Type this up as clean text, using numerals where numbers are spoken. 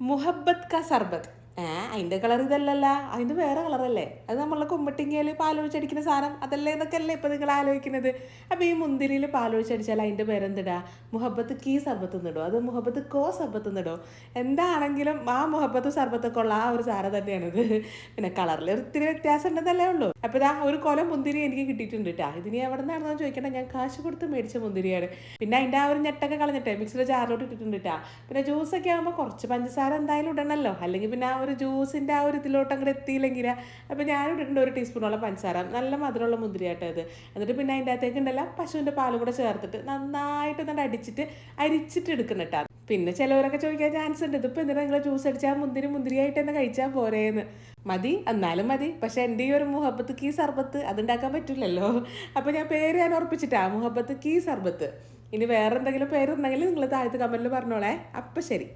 മുഹബത്ത് കാ സർബത്ത്. അതിൻ്റെ കളർ ഇതല്ലല്ല, അതിൻ്റെ വേറെ കളറല്ലേ? അത് നമ്മളെ കുമ്മട്ടിങ്ങയിൽ പാലൊഴിച്ചടിക്കുന്ന സാധനം അതല്ലേ എന്നൊക്കെ അല്ലേ ഇപ്പം നിങ്ങൾ ആലോചിക്കുന്നത്. അപ്പോൾ ഈ മുന്തിരിയിൽ പാലൊഴിച്ചടിച്ചാൽ അതിൻ്റെ പേരെന്തിടാ? മുഹബത്ത് കീ സർബത്ത് എന്നിടോ, അത് മുഹബത്ത് കോ സർബത്ത് എന്നിടോ? എന്താണെങ്കിലും ആ മുഹബത്ത് സർബത്തൊക്കെ ഉള്ള ആ ഒരു സാധനം തന്നെയാണിത്. പിന്നെ കളറിൽ ഒത്തിരി വ്യത്യാസം ഉണ്ടെന്നല്ലേ ഉള്ളൂ. അപ്പോൾ ഇതാ ഒരു കൊല മുന്തിരി എനിക്ക് കിട്ടിയിട്ടുണ്ട് കേട്ടോ. ഇതിനി എവിടെ നിന്നാണെന്ന് ചോദിക്കണ്ട, ഞാൻ കാശ് കൊടുത്ത് മേടിച്ച മുന്തിരിയാണ്. പിന്നെ അതിൻ്റെ ആ ഒരു ഞെട്ടൊക്കെ കളഞ്ഞിട്ടേ മിക്സിയുടെ ജാറിലോട്ട് ഇട്ടിട്ടുണ്ട് കേട്ടോ. പിന്നെ ജ്യൂസൊക്കെ ആകുമ്പോൾ കുറച്ച് പഞ്ചസാര എന്തായാലും ഇടണമല്ലോ, അല്ലെങ്കിൽ പിന്നെ ആ ഒരു ജ്യൂസിൻ്റെ ആ ഒരു ഇതിലോട്ട് അങ്ങോട്ട് എത്തിയില്ലെങ്കിൽ. അപ്പോൾ ഞാൻ ഇട്ടിട്ടുണ്ട് 1 ടീസ്പൂണോളം പഞ്ചസാര. നല്ല മധുരമുള്ള മുന്തിരിയാട്ടോ ഇത്. എന്നിട്ട് പിന്നെ അതിൻ്റെ അകത്തേക്ക് ഉണ്ടല്ലോ പശുവിൻ്റെ പാലും കൂടെ ചേർത്തിട്ട് നന്നായിട്ട് എന്നിട്ട് അരിച്ചിട്ട് എടുക്കണം കേട്ടോ. പിന്നെ ചിലവരൊക്കെ ചോദിക്കാൻ ചാൻസ് ഉണ്ട്, ഇതിപ്പോൾ എന്തിനാ നിങ്ങൾ ജ്യൂസ് അടിച്ചാൽ മുന്തിരിയായിട്ട് തന്നെ കഴിച്ചാൽ പോരേന്ന്. മതി, എന്നാലും മതി. പക്ഷെ എൻ്റെ ഈ ഒരു മുഹബത്ത് കീ സർബത്ത് അതുണ്ടാക്കാൻ പറ്റില്ലല്ലോ. അപ്പോൾ ഞാൻ ഉറപ്പിച്ചിട്ടാ, മുഹബത്ത് കീ സർബത്ത്. ഇനി വേറെ എന്തെങ്കിലും പേരുണ്ടെങ്കിൽ നിങ്ങൾ താഴത്ത് കമൻറ്റിൽ പറഞ്ഞോളേ. അപ്പം ശരി.